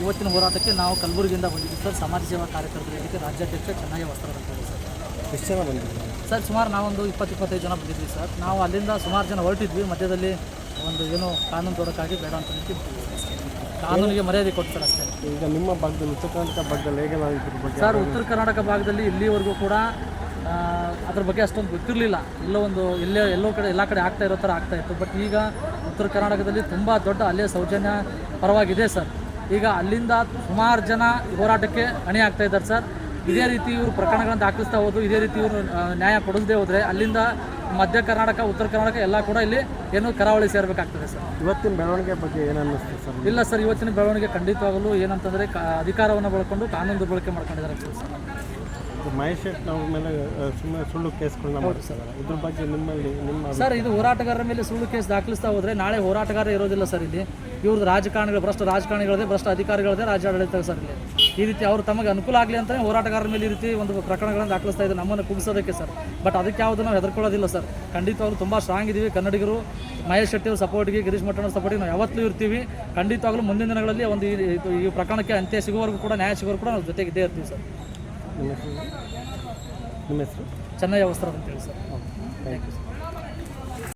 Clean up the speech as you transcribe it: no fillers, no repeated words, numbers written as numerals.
ಇವತ್ತಿನ ಹೋರಾಟಕ್ಕೆ ನಾವು ಕಲಬುರಗಿಯಿಂದ ಬಂದಿದ್ದೀವಿ ಸರ್. ಸಮಾಜ ಸೇವಾ ಕಾರ್ಯಕರ್ತರ ವೇದಿಕೆ ರಾಜ್ಯಾಧ್ಯಕ್ಷ ಚೆನ್ನಯ್ಯ ವಸ್ತ್ರದಂತ ಹೇಳಿ ಸರ್. ಎಷ್ಟು ಜನ ಬಂದಿದ್ದೀವಿ ಸರ್ ಸುಮಾರು ನಾವೊಂದು 20-25 ಜನ ಬಂದಿದ್ವಿ ಸರ್. ನಾವು ಅಲ್ಲಿಂದ ಸುಮಾರು ಜನ ಹೊರಟಿದ್ವಿ, ಮಧ್ಯದಲ್ಲಿ ಒಂದು ಏನೋ ಕಾನೂನು ತೊಡಕಾಗಿ ಬೇಡ ಅಂತ ನಿಂತಿದ್ವಿ. ಕಾನೂನಿಗೆ ಮರ್ಯಾದೆ ಕೊಟ್ಟು ಸರ್ ಅಷ್ಟೇ. ಈಗ ನಿಮ್ಮ ಭಾಗದಲ್ಲಿ ಉತ್ತರ ಕರ್ನಾಟಕ ಭಾಗದಲ್ಲಿ ಹೇಗೆ ನಾವು ಇದ್ರ ಬಗ್ಗೆ ಸರ್ ಉತ್ತರ ಕರ್ನಾಟಕ ಭಾಗದಲ್ಲಿ ಇಲ್ಲಿವರೆಗೂ ಕೂಡ ಅದ್ರ ಬಗ್ಗೆ ಅಷ್ಟೊಂದು ಗೊತ್ತಿರಲಿಲ್ಲ. ಎಲ್ಲೋ ಕಡೆ ಎಲ್ಲ ಕಡೆ ಆಗ್ತಾ ಇರೋ ಥರ ಆಗ್ತಾಯಿತ್ತು. ಬಟ್ ಈಗ ಉತ್ತರ ಕರ್ನಾಟಕದಲ್ಲಿ ತುಂಬ ದೊಡ್ಡ ಅಲ್ಲೇ ಸೌಜನ್ಯ ಪರವಾಗಿದೆ ಸರ್. ಈಗ ಅಲ್ಲಿಂದ ಸುಮಾರು ಜನ ಹೋರಾಟಕ್ಕೆ ಅಣಿ ಆಗ್ತಾ ಇದ್ದಾರೆ ಸರ್. ಇದೇ ರೀತಿ ಇವರು ಪ್ರಕರಣಗಳನ್ನು ದಾಖಲಿಸ್ತಾ ಹೋದ್ರು, ಇದೇ ರೀತಿ ಇವರು ನ್ಯಾಯ ಕೊಡಿಸದೇ ಹೋದರೆ ಅಲ್ಲಿಂದ ಮಧ್ಯ ಕರ್ನಾಟಕ ಉತ್ತರ ಕರ್ನಾಟಕ ಎಲ್ಲ ಕೂಡ ಇಲ್ಲಿ ಏನೋ ಕರಾವಳಿ ಸೇರಬೇಕಾಗ್ತದೆ ಸರ್. ಇವತ್ತಿನ ಬೆಳವಣಿಗೆ ಬಗ್ಗೆ ಏನು ಅನ್ನಿಸ್ತು ಸರ್? ಇಲ್ಲ ಸರ್, ಇವತ್ತಿನ ಬೆಳವಣಿಗೆ ಖಂಡಿತವಾಗಲೂ ಏನಂತಂದರೆ ಅಧಿಕಾರವನ್ನು ಬಳಕೊಂಡು ಕಾನೂನು ದುರ್ಬಳಕೆ ಮಾಡ್ಕೊಂಡಿದ್ದಾರೆ ಸರ್. ಮಹೇಶ್ ಶೆಟ್ಟಿ ಅವ್ರ ಮೇಲೆ ಸುಮ್ಮನೆ ಸುಳ್ಳು ಕೇಸ್ಗಳನ್ನ ಮಾಡ್ತಿದ್ದಾರೆ. ಇದ್ರ ಬಗ್ಗೆ ನಿಮ್ಮ ಸರ್, ಇದು ಹೋರಾಟಗಾರರ ಮೇಲೆ ಸುಳ್ಳು ಕೇಸ್ ದಾಖಲಿಸ್ತಾ ಹೋದರೆ ನಾಳೆ ಹೋರಾಟಗಾರ ಇರೋದಿಲ್ಲ ಸರ್. ಇಲ್ಲಿ ಇವ್ರದ್ದು ರಾಜಕಾರಣಿಗಳು ಭ್ರಷ್ಟ ರಾಜಕಾರಣಿಗಳದೇ, ಭ್ರಷ್ಟ ಅಧಿಕಾರಿಗಳದೇ ರಾಜ್ಯಾಡಳಿತ ಸರ್. ಇಲ್ಲಿ ಈ ರೀತಿ ಅವರು ತಮಗೆ ಅನುಕೂಲ ಆಗಲಿ ಅಂತಲೇ ಹೋರಾಟಗಾರರ ಮೇಲೆ ಈ ರೀತಿ ಒಂದು ಪ್ರಕರಣಗಳನ್ನು ದಾಖಲಿಸ್ತಾ ಇದ್ದಾರೆ, ನಮ್ಮನ್ನು ಕುಗ್ಸೋದಕ್ಕೆ ಸರ್. ಬಟ್ ಅದಕ್ಕೆ ಯಾವುದು ನಾವು ಹೆದರ್ಕೊಳ್ಳೋದಿಲ್ಲ ಸರ್. ಖಂಡಿತವಾಗ್ಲೂ ತುಂಬ ಸ್ಟ್ರಾಂಗ್ ಇದ್ದೀವಿ ಕನ್ನಡಿಗರು. ಮಹೇಶ್ ಶೆಟ್ಟಿ ಅವ್ರ ಸಪೋರ್ಟ್ಗೆ, ಗಿರೀಶ್ ಮಟ್ಟಣ್ಣವ್ರ ಸಪೋರ್ಟಿಗೆ ನಾವು ಯಾವತ್ತೂ ಇರ್ತೀವಿ. ಖಂಡಿತವಾಗ್ಲೂ ಮುಂದಿನ ದಿನಗಳಲ್ಲಿ ಒಂದು ಈ ಪ್ರಕರಣಕ್ಕೆ ಅಂತ್ಯ ಸಿಗುವವರೆಗೂ ಕೂಡ, ನ್ಯಾಯ ಸಿಗುವವರೆಗೂ ಕೂಡ ನಾವು ಜೊತೆಗೆ ಇದ್ದೇ ಇರ್ತೀವಿ ಸರ್. ನಿಮ್ಮ ಹೆಸರು? ಚೆನ್ನಯ್ಯ ವಸ್ತ್ರ ಅಂತ ಹೇಳಿ ಸರ್. Thank you sir.